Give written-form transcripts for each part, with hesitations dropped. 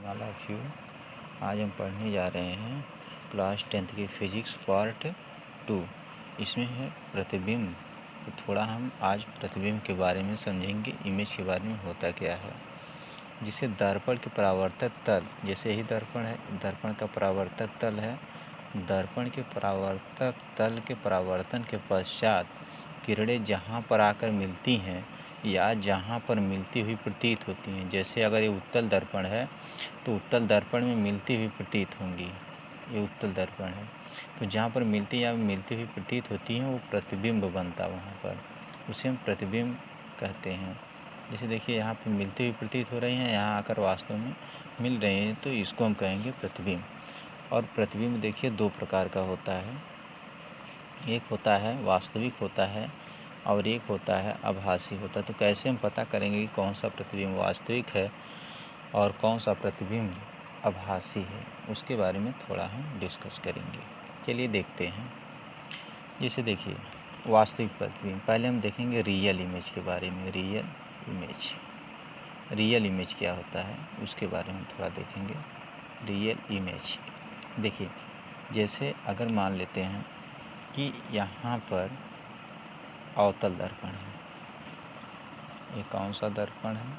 All of you. आज हम पढ़ने जा रहे हैं क्लास 10th की फिजिक्स पार्ट 2। इसमें है प्रतिबिंब। तो थोड़ा हम आज प्रतिबिंब के बारे में समझेंगे, इमेज के बारे में होता क्या है। जिसे दर्पण के परावर्तक तल, जैसे ही दर्पण है, दर्पण का परावर्तक तल है। दर्पण के परावर्तक तल के परावर्तन के पश्चात किरणें जहाँ पर आकर मिलती हैं या जहाँ पर मिलती हुई प्रतीत होती हैं, जैसे अगर ये उत्तल दर्पण है तो उत्तल दर्पण में मिलती हुई प्रतीत होंगी, ये उत्तल दर्पण है। तो जहाँ पर मिलती हुई प्रतीत होती हैं वो प्रतिबिंब बनता है, वहाँ पर उसे हम प्रतिबिंब कहते हैं। जैसे देखिए यहाँ पर मिलती हुई प्रतीत हो रही हैं, यहाँ आकर वास्तव में मिल रही हैं, तो इसको हम कहेंगे प्रतिबिंब। और प्रतिबिंब देखिए दो प्रकार का होता है, एक होता है वास्तविक होता है और एक होता है आभासी होता है। तो कैसे हम पता करेंगे कि कौन सा प्रतिबिंब वास्तविक है और कौन सा प्रतिबिंब आभासी है, उसके बारे में थोड़ा हम डिस्कस करेंगे। चलिए देखते हैं। जैसे देखिए वास्तविक प्रतिबिंब, पहले हम देखेंगे रियल इमेज के बारे में। रियल इमेज क्या होता है उसके बारे में थोड़ा देखेंगे। रियल इमेज देखिए, जैसे अगर मान लेते हैं कि यहाँ पर अवतल दर्पण है, ये कौन सा दर्पण है?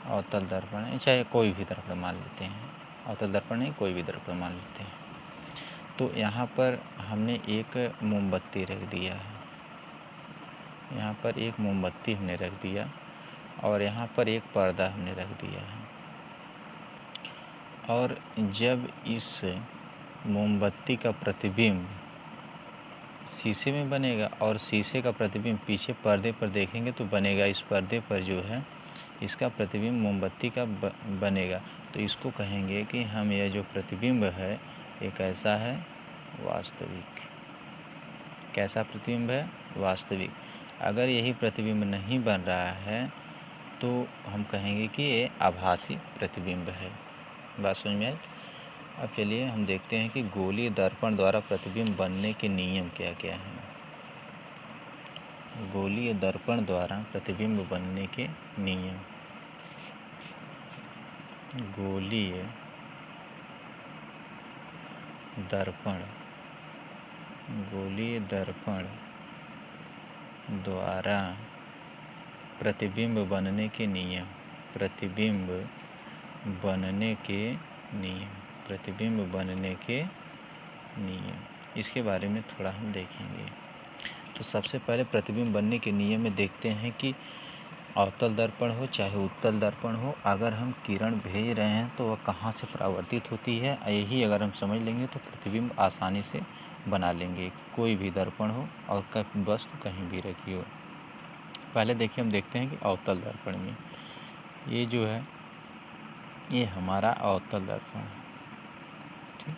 अवतल दर्पण है, चाहे कोई भी दर्पण मान लेते हैं, अवतल दर्पण नहीं कोई भी दर्पण मान लेते हैं। तो यहाँ पर हमने एक मोमबत्ती रख दिया है, यहाँ पर एक मोमबत्ती हमने रख दिया और यहाँ पर एक पर्दा हमने रख दिया है। और जब इस मोमबत्ती का प्रतिबिंब शीशे में बनेगा और शीशे का प्रतिबिंब पीछे पर्दे पर देखेंगे तो बनेगा, इस पर्दे पर जो है इसका प्रतिबिंब मोमबत्ती का बनेगा, तो इसको कहेंगे कि हम यह जो प्रतिबिंब है ये कैसा है? वास्तविक। कैसा प्रतिबिंब है? वास्तविक। अगर यही प्रतिबिंब नहीं बन रहा है तो हम कहेंगे कि ये आभासी प्रतिबिंब है। बात समझ में आई? अब चलिए हम देखते हैं कि गोलीय दर्पण द्वारा प्रतिबिंब बनने के नियम क्या क्या हैं। गोलीय दर्पण द्वारा प्रतिबिंब बनने के नियम। गोलीय दर्पण द्वारा प्रतिबिंब बनने के नियम। प्रतिबिंब बनने के नियम, इसके बारे में थोड़ा हम देखेंगे। तो सबसे पहले प्रतिबिंब बनने के नियम में देखते हैं कि अवतल दर्पण हो चाहे उत्तल दर्पण हो, अगर हम किरण भेज रहे हैं तो वह कहाँ से परावर्तित होती है, यही अगर हम समझ लेंगे तो प्रतिबिंब आसानी से बना लेंगे। कोई भी दर्पण हो और वस्तु कहीं भी रखी हो। पहले देखिए हम देखते हैं कि अवतल दर्पण में ये जो है ये हमारा अवतल दर्पण है, ठीक।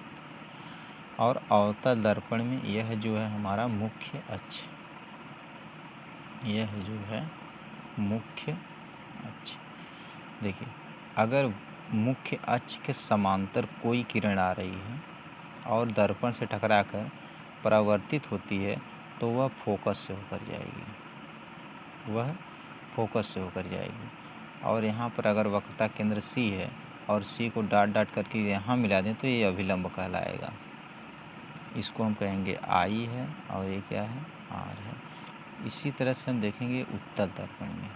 और अवतल दर्पण में यह जो है हमारा मुख्य अक्ष, यह जो है मुख्य अक्ष। देखिए अगर मुख्य अक्ष के समांतर कोई किरण आ रही है और दर्पण से टकराकर परावर्तित होती है तो वह फोकस से होकर जाएगी, और यहाँ पर अगर वक्रता केंद्र C है और C को डाट करके यहाँ मिला दें तो ये अभिलंब कहलाएगा। इसको हम कहेंगे I है और ये क्या है? R है। इसी तरह से हम देखेंगे उत्तल दर्पण में।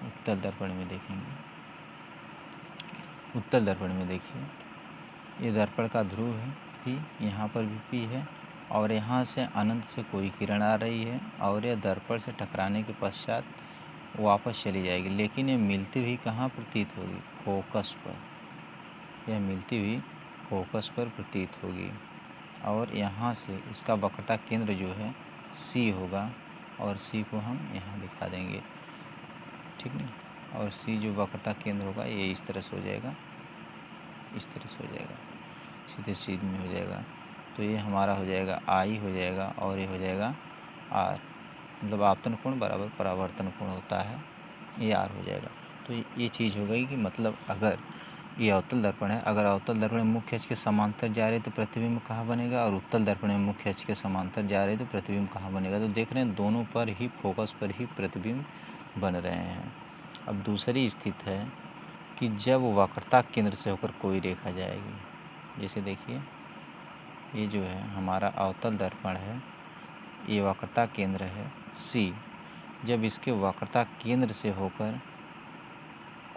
उत्तल दर्पण में देखिए ये दर्पण का ध्रुव है P, यहाँ पर भी P है और यहाँ से अनंत से कोई किरण आ रही है और यह दर्पण से टकराने के पश्चात वापस चली जाएगी, लेकिन ये मिलती हुई कहाँ प्रतीत होगी? फोकस पर। यह मिलती हुई फोकस पर प्रतीत होगी और यहाँ से इसका वक्रता केंद्र जो है C होगा और C को हम यहाँ दिखा देंगे, ठीक नहीं। और C जो वक्रता केंद्र होगा ये इस तरह से हो जाएगा, सीधे में हो जाएगा। तो ये हमारा हो जाएगा I हो जाएगा और ये हो जाएगा R, मतलब आपतन कोण बराबर परावर्तन कोण होता है, ये R हो जाएगा। तो ये चीज़ हो गई कि मतलब अगर ये अवतल दर्पण है, अगर अवतल दर्पण में मुख्य अक्ष के समांतर जा रहे तो प्रतिबिंब कहाँ बनेगा, और उत्तल दर्पण में मुख्य अक्ष के समांतर जा रहे तो प्रतिबिंब कहाँ बनेगा। तो देख रहे हैं दोनों पर ही फोकस पर ही प्रतिबिंब बन रहे हैं। अब दूसरी स्थिति है कि जब वक्रता केंद्र से होकर कोई रेखा जाएगी। जैसे देखिए, ये जो है हमारा अवतल दर्पण है, ये वक्रता केंद्र है C। जब इसके वक्रता केंद्र से होकर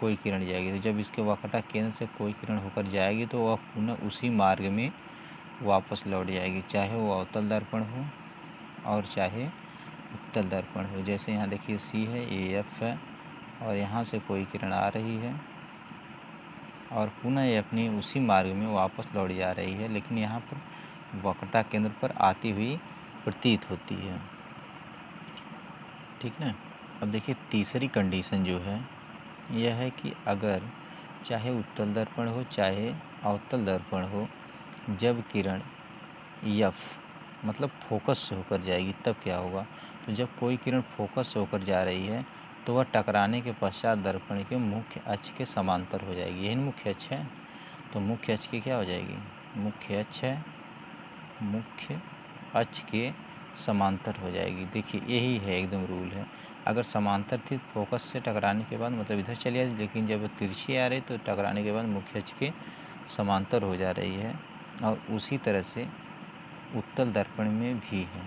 कोई किरण जाएगी, तो जब इसके वक्रता केंद्र से कोई किरण होकर जाएगी तो वह पुनः उसी मार्ग में वापस लौट जाएगी, चाहे वो अवतल दर्पण हो और चाहे उत्तल दर्पण हो। जैसे यहाँ देखिए C है, ये F है और यहाँ से कोई किरण आ रही है और पुनः ये अपनी उसी मार्ग में वापस लौट जा रही है, लेकिन यहाँ पर वक्रता केंद्र पर आती हुई प्रतीत होती है। ठीक ना। अब देखिए तीसरी कंडीशन जो है यह है कि अगर चाहे उत्तल दर्पण हो चाहे अवतल दर्पण हो, जब किरण F मतलब फोकस से होकर जाएगी तब क्या होगा। तो जब कोई किरण फोकस से होकर जा रही है तो वह टकराने के पश्चात दर्पण के मुख्य अक्ष के समांतर हो जाएगी। यही मुख्य अक्ष है, तो मुख्य अक्ष की क्या हो जाएगी, मुख्य अक्ष है, मुख्य अक्ष के समांतर हो जाएगी। देखिए यही है एकदम रूल है। अगर समांतर थी फोकस से टकराने के बाद मतलब इधर चली जाती, लेकिन जब तिरछी आ रही तो टकराने के बाद मुख्य अक्ष के समांतर हो जा रही है। और उसी तरह से उत्तल दर्पण में भी है,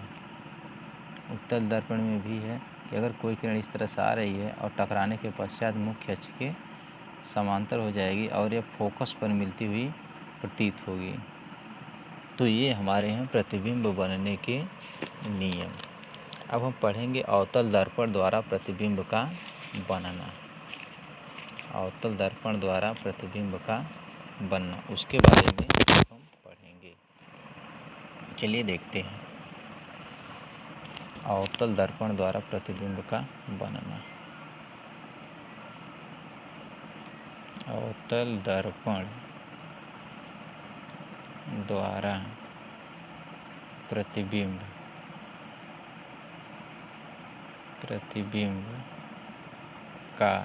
उत्तल दर्पण में भी है कि अगर कोई किरण इस तरह से आ रही है और टकराने के पश्चात मुख्य अक्ष के समांतर हो जाएगी और यह फोकस पर मिलती हुई प्रतीत होगी। तो ये हमारे हैं प्रतिबिंब बनने के नियम। अब हम पढ़ेंगे अवतल दर्पण द्वारा प्रतिबिंब का बनना। अवतल दर्पण द्वारा प्रतिबिंब का बनना, उसके बारे में हम पढ़ेंगे। चलिए देखते हैं अवतल दर्पण द्वारा प्रतिबिंब का बनना। अवतल दर्पण द्वारा प्रतिबिंब का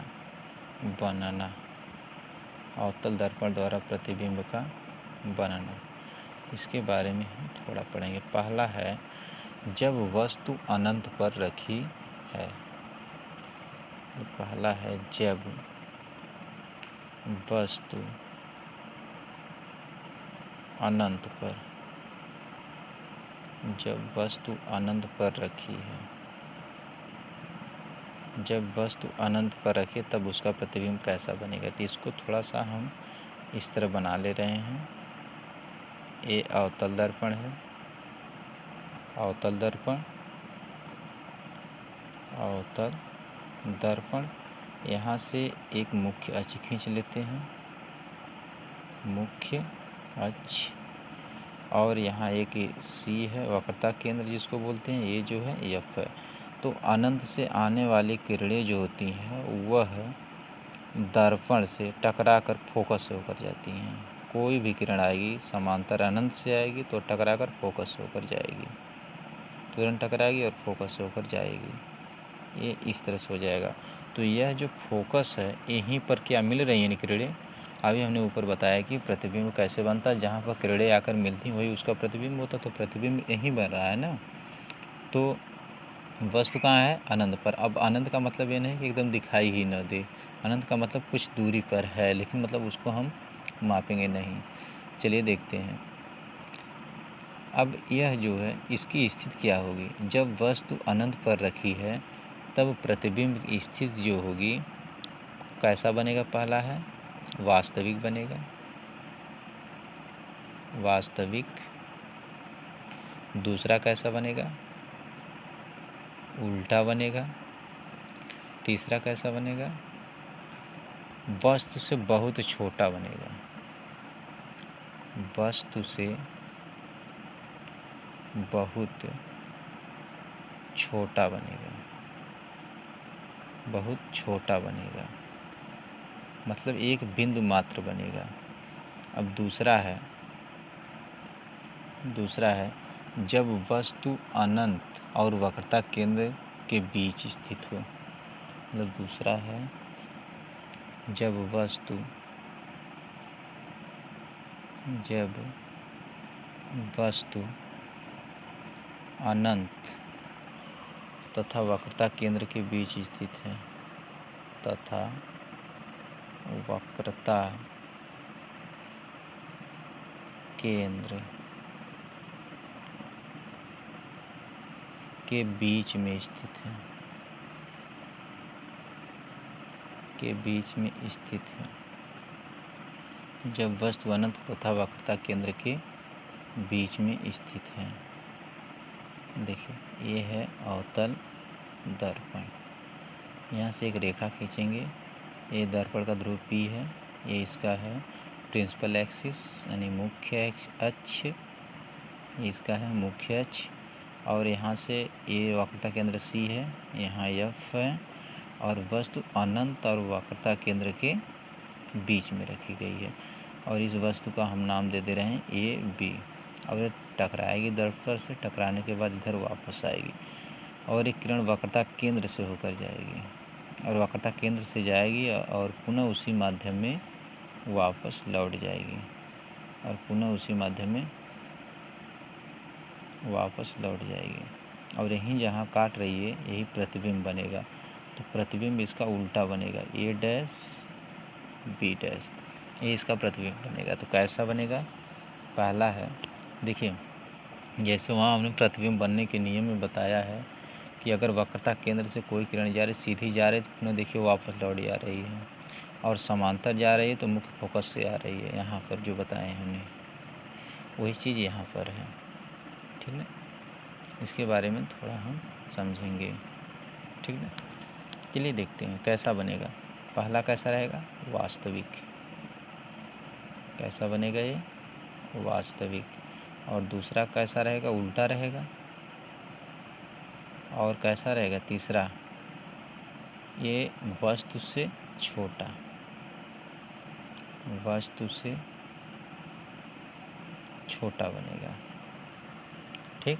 बनना। अवतल दर्पण द्वारा प्रतिबिंब का बनना, इसके बारे में हम थोड़ा पढ़ेंगे। पहला है जब वस्तु अनंत पर रखी है। तो पहला है जब वस्तु अनंत पर, जब वस्तु अनंत पर रखी है। जब वस्तु अनंत पर रखे तब उसका प्रतिबिंब कैसा बनेगा। तो इसको थोड़ा सा हम इस तरह बना ले रहे हैं। ये अवतल दर्पण है, अवतल दर्पण, अवतल दर्पण। यहाँ से एक मुख्य अक्ष खींच लेते हैं, मुख्य अक्ष, और यहाँ एक C है वक्रता केंद्र जिसको बोलते हैं, ये जो है F है। तो अनंत से आने वाली किरणें जो होती हैं वह दर्पण से टकराकर फोकस से होकर जाती हैं। कोई भी किरण आएगी समांतर अनंत से आएगी तो टकराकर फोकस से होकर जाएगी, तुरंत टकराएगी और फोकस से होकर जाएगी। ये इस तरह से हो जाएगा। तो यह जो फोकस है यहीं पर क्या मिल रही है किरणें। अभी हमने ऊपर बताया कि प्रतिबिंब कैसे बनता है, जहाँ पर किरणें आकर मिलती वही उसका प्रतिबिंब होता। तो प्रतिबिंब यहीं बन रहा है ना। तो वस्तु कहाँ है, अनंत पर। अब अनंत का मतलब ये नहीं कि एकदम दिखाई ही न दे, अनंत का मतलब कुछ दूरी पर है, लेकिन मतलब उसको हम मापेंगे नहीं। चलिए देखते हैं। अब यह जो है इसकी स्थिति क्या होगी। जब वस्तु अनंत पर रखी है तब प्रतिबिंब की स्थिति जो होगी कैसा बनेगा। पहला है वास्तविक बनेगा, वास्तविक। दूसरा कैसा बनेगा, उल्टा बनेगा। तीसरा कैसा बनेगा, वस्तु से बहुत छोटा बनेगा, वस्तु से बहुत छोटा बनेगा, बहुत छोटा बनेगा, मतलब एक बिंदु मात्र बनेगा। अब दूसरा है जब वस्तु अनंत और वक्रता केंद्र के बीच स्थित हो। मतलब दूसरा है जब वस्तु अनंत तथा वक्रता केंद्र के बीच स्थित है। तथा वक्रता केंद्र के बीच में स्थित है, जब वस्तु अनंत तथा वक्रता केंद्र के बीच में स्थित है। देखिए ये है अवतल दर्पण। यहाँ से एक रेखा खींचेंगे, ये दर्पण का ध्रुव P है, ये इसका है प्रिंसिपल एक्सिस यानी मुख्य अक्ष, इसका है मुख्य अक्ष। और यहाँ से ये वक्रता केंद्र C है, यहाँ F है, और वस्तु अनंत और वक्रता केंद्र के बीच में रखी गई है। और इस वस्तु का हम नाम दे रहे हैं AB। और ये टकराएगी दर्पण से, टकराने के बाद इधर वापस आएगी और एक किरण वक्रता केंद्र से होकर जाएगी और वक्रता केंद्र से जाएगी और पुनः उसी माध्यम में वापस लौट जाएगी और पुनः उसी माध्यम में वापस लौट जाएगी। और यहीं जहाँ काट रही है यही प्रतिबिंब बनेगा, तो प्रतिबिंब इसका उल्टा बनेगा, A' B', ये इसका प्रतिबिंब बनेगा। तो कैसा बनेगा? पहला है, देखिए जैसे वहाँ हमने प्रतिबिंब बनने के नियम में बताया है कि अगर वक्रता केंद्र से कोई किरण जा रही, सीधी जा रही, तो पुनः देखिए वापस लौट जा रही है, और समांतर जा रही है तो मुख्य फोकस से आ रही है। यहाँ पर जो बताए हैं हमने वही चीज़ यहाँ पर है, ठीक है। इसके बारे में थोड़ा हम समझेंगे, ठीक है। चलिए देखते हैं कैसा बनेगा। पहला कैसा रहेगा? वास्तविक। कैसा बनेगा ये? वास्तविक। और दूसरा कैसा रहेगा? उल्टा रहेगा। और कैसा रहेगा तीसरा? ये वस्तु से छोटा, वस्तु से छोटा बनेगा, ठीक।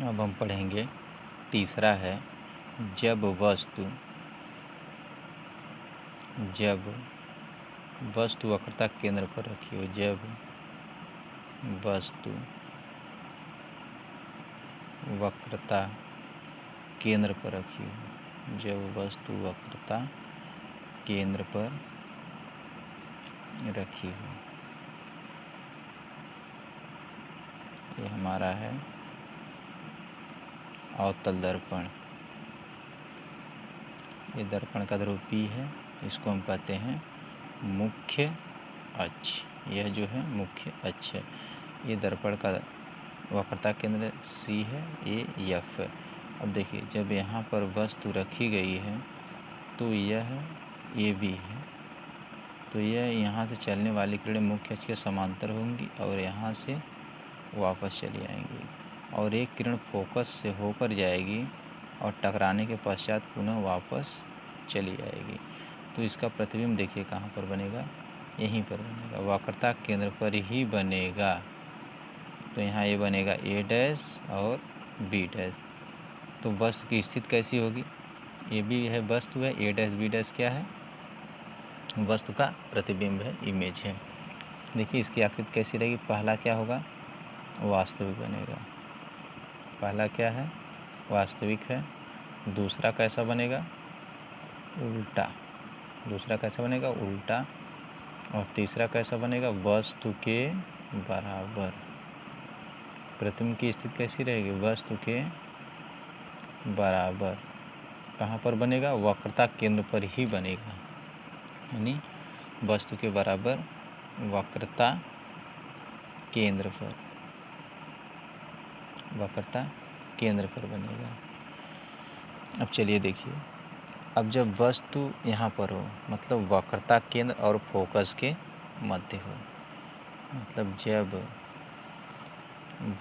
अब हम पढ़ेंगे तीसरा है, जब वस्तु वक्रता केंद्र पर रखी हो, जब वस्तु वक्रता केंद्र पर रखी हो, जब वस्तु वक्रता केंद्र पर रखी हो। ये हमारा है अवतल दर्पण। ये दर्पण का ध्रुव P है, इसको हम कहते हैं मुख्य अक्ष। यह जो है मुख्य अक्ष है। ये दर्पण का वक्रता केंद्र C है, ये F है। अब देखिए जब यहाँ पर वस्तु रखी गई है तो यह AB है, तो यह यहाँ से चलने वाली किरणें मुख्य अक्ष के समांतर होंगी और यहाँ से वापस चली आएंगी, और एक किरण फोकस से होकर जाएगी और टकराने के पश्चात पुनः वापस चली आएगी। तो इसका प्रतिबिंब देखिए कहाँ पर बनेगा? यहीं पर बनेगा, वक्रता केंद्र पर ही बनेगा। तो यहाँ ये बनेगा A' और B'। तो वस्तु की स्थिति कैसी होगी? ये भी है वस्तु है, A' B' क्या है? वस्तु का प्रतिबिंब है, इमेज है। देखिए इसकी आकृति कैसी रहेगी? पहला क्या होगा? वास्तविक बनेगा। पहला क्या है? वास्तविक है। दूसरा कैसा बनेगा? उल्टा। दूसरा कैसा बनेगा? उल्टा। और तीसरा कैसा बनेगा? वस्तु के बराबर। प्रतिबिंब की स्थिति कैसी रहेगी? वस्तु के बराबर। कहाँ पर बनेगा? वक्रता केंद्र पर ही बनेगा, यानी वस्तु के बराबर वक्रता केंद्र पर, वक्रता केंद्र पर बनेगा। अब चलिए देखिए, अब जब वस्तु यहाँ पर हो, मतलब वक्रता केंद्र और फोकस के मध्य हो, मतलब जब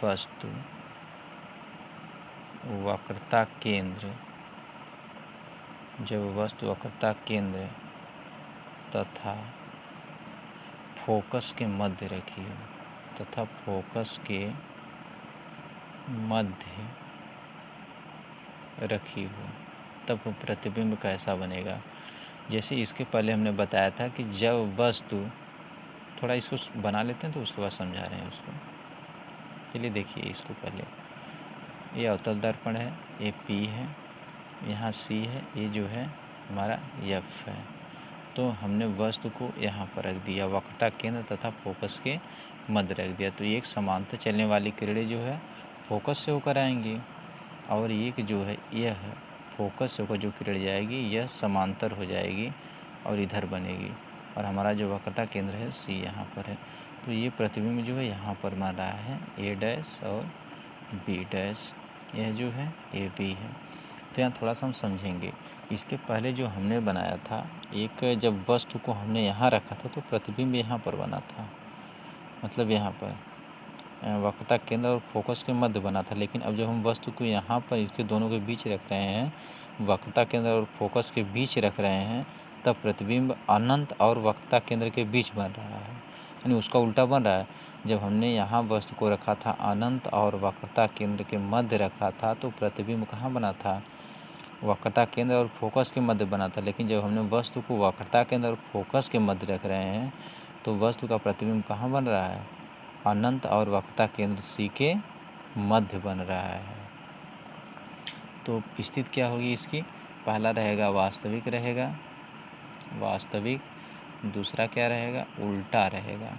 वस्तु वक्रता केंद्र, जब वस्तु वक्रता केंद्र तथा फोकस के मध्य रखी हो, तथा फोकस के मध्य रखी हो, तब प्रतिबिंब कैसा बनेगा? जैसे इसके पहले हमने बताया था कि जब वस्तु, थोड़ा इसको बना लेते हैं तो उसके बाद समझा रहे हैं उसको। चलिए देखिए इसको पहले, ये अवतल दर्पण है, ये P है, यहाँ सी है, ये जो है हमारा एफ है। तो हमने वस्तु को यहाँ पर रख दिया, वक्रता केंद्र तथा फोकस के मध्य रख दिया। तो एक समांतर चलने वाली किरणें जो है फोकस से होकर आएंगी, और एक जो है यह फोकस से होकर जो किरण जाएगी यह समांतर हो जाएगी और इधर बनेगी, और हमारा जो वक्रता केंद्र है सी यहाँ पर है। तो ये प्रतिबिंब जो है यहाँ पर बन रहा है ए डैश और बी डैश, यह जो है ए बी है। तो यहाँ थोड़ा सा हम समझेंगे। इसके पहले जो हमने बनाया था, एक जब वस्तु को हमने यहाँ रखा था तो प्रतिबिंब यहाँ पर बना था, मतलब यहाँ पर वक्रता केंद्र और फोकस के मध्य बना था। लेकिन अब जब हम वस्तु को यहाँ पर इसके दोनों के बीच रख रहे हैं, वक्रता केंद्र और फोकस के बीच रख रहे हैं, तब प्रतिबिंब अनंत और वक्रता केंद्र के बीच बन रहा है, यानी उसका उल्टा बन रहा है। जब हमने यहाँ वस्तु को रखा था अनंत और वक्रता केंद्र के मध्य रखा था, तो प्रतिबिंब कहाँ बना था, वक्रता केंद्र और फोकस के मध्य बना था। लेकिन जब हमने वस्तु को वक्रता केंद्र और फोकस के मध्य रख रहे हैं, तो वस्तु का प्रतिबिंब कहाँ बन रहा है, अनंत और वक्रता केंद्र सी के मध्य बन रहा है। तो स्थिति क्या होगी इसकी, पहला रहेगा वास्तविक रहेगा, वास्तविक, दूसरा क्या रहेगा, उल्टा रहेगा,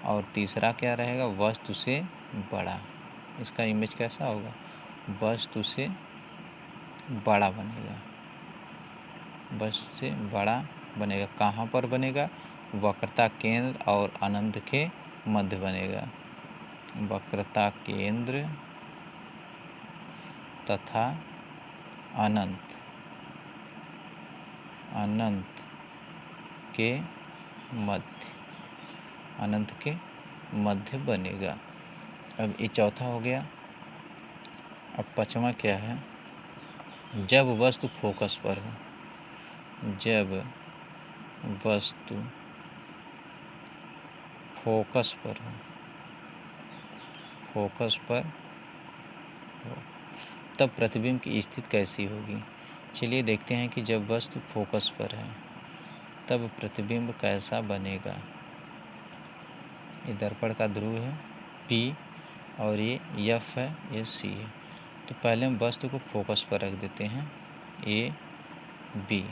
और तीसरा क्या रहेगा, वस्तु से बड़ा। इसका इमेज कैसा होगा, वस्तु से बड़ा बनेगा, वस्तु से बड़ा बनेगा। कहाँ पर बनेगा, वक्रता केंद्र और अनंत के मध्य बनेगा, वक्रता केंद्र तथा अनंत के मध्य, अनंत के मध्य बनेगा। अब ये चौथा हो गया। अब पांचवा क्या है, जब वस्तु फोकस पर हो, जब वस्तु फोकस पर हो, फोकस पर हो, तब प्रतिबिंब की स्थिति कैसी होगी। चलिए देखते हैं कि जब वस्तु फोकस पर है तब प्रतिबिंब कैसा बनेगा। ये दर्पण का ध्रुव है P और ये F है, ये C है। तो पहले हम वस्तु को फोकस पर रख देते हैं A B।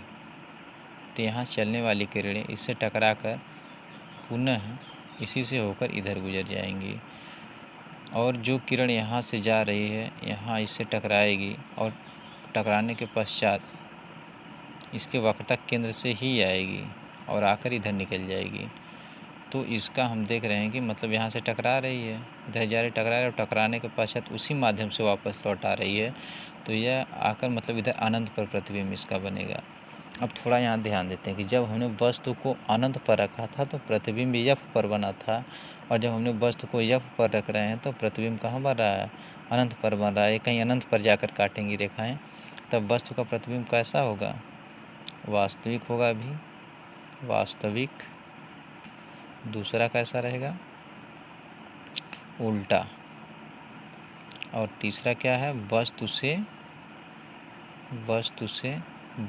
तो यहाँ चलने वाली किरणें इससे टकराकर पुनः इसी से होकर इधर गुजर जाएंगी, और जो किरण यहाँ से जा रही है यहाँ इससे टकराएगी, और टकराने के पश्चात इसके वक्रता केंद्र से ही आएगी और आकर इधर निकल जाएगी। तो इसका हम देख रहे हैं कि मतलब यहाँ से टकरा रही है, इधर जा रही, टकरा रही है, और टकराने के पश्चात उसी माध्यम से वापस लौट आ रही है। तो यह आकर मतलब इधर अनंत पर प्रतिबिंब इसका बनेगा। अब थोड़ा यहाँ ध्यान देते हैं कि जब हमने वस्तु को अनंत पर रखा था तो प्रतिबिंब F पर बना था, और जब हमने वस्तु को F पर रख रहे हैं तो प्रतिबिंब कहाँ बन रहा है, अनंत पर बन रहा है। कहीं अनंत पर जाकर काटेंगी रेखाएं, तब वस्तु का प्रतिबिंब कैसा होगा, वास्तविक होगा भी, वास्तविक। दूसरा कैसा रहेगा, उल्टा, और तीसरा क्या है, वस्तु से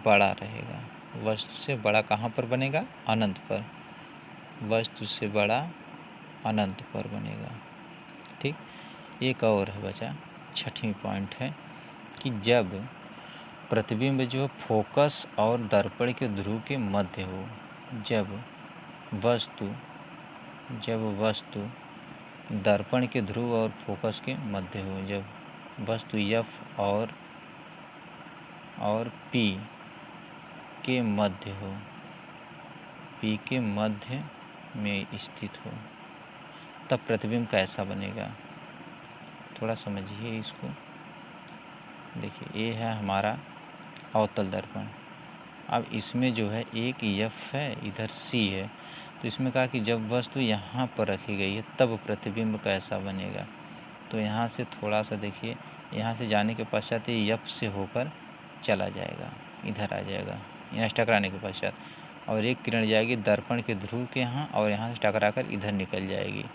बड़ा रहेगा। वस्तु से बड़ा कहाँ पर बनेगा, अनंत पर, वस्तु से बड़ा अनंत पर बनेगा। ठीक, एक और है बचा, छठवीं पॉइंट है कि जब प्रतिबिंब जो फोकस और दर्पण के ध्रुव के मध्य हो, जब वस्तु दर्पण के ध्रुव और फोकस के मध्य हो, जब वस्तु F और P के मध्य हो, P के मध्य में स्थित हो, तब प्रतिबिंब कैसा बनेगा। थोड़ा समझिए इसको। देखिए ये है हमारा अवतल दर्पण। अब इसमें जो है एक F है, इधर C है। तो इसमें कहा कि जब वस्तु यहाँ पर रखी गई है तब प्रतिबिंब कैसा बनेगा। तो यहाँ से थोड़ा सा देखिए, यहाँ से जाने के पश्चात ये F से होकर चला जाएगा, इधर आ जाएगा यहाँ से टकराने के पश्चात, और एक किरण जाएगी दर्पण के ध्रुव के यहाँ, और यहाँ से टकरा कर इधर निकल जाएगी,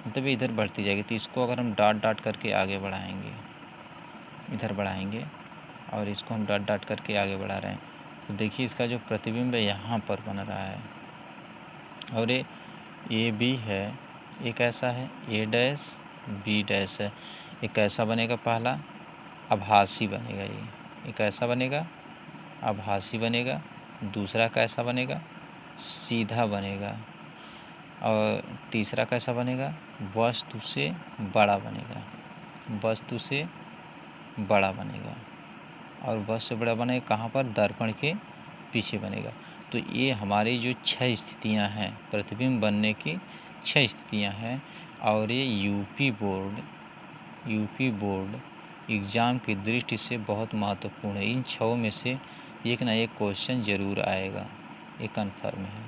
मतलब इधर बढ़ती जाएगी। तो इसको अगर हम डॉट करके आगे बढ़ाएंगे, इधर बढ़ाएंगे, और इसको हम डॉट करके आगे बढ़ा रहे हैं, तो देखिए इसका जो प्रतिबिंब है यहाँ पर बन रहा है, और ये B है, ये कैसा है, A डैश B डैश है। ये कैसा बनेगा, पहला आभासी बनेगा, ये ये कैसा बनेगा? आभासी बनेगा। दूसरा कैसा बनेगा? सीधा बनेगा। और तीसरा कैसा बनेगा? वस्तु से बड़ा बनेगा। वस्तु से बड़ा बनेगा। और वस्तु से बड़ा बनेगा कहाँ पर? दर्पण के पीछे बनेगा। तो ये हमारी जो 6 स्थितियाँ हैं, प्रतिबिंब बनने की 6 स्थितियाँ हैं। और ये यूपी बोर्ड एग्ज़ाम की दृष्टि से बहुत महत्वपूर्ण है। इन 6 में से एक ना एक क्वेश्चन ज़रूर आएगा, ये कन्फर्म है।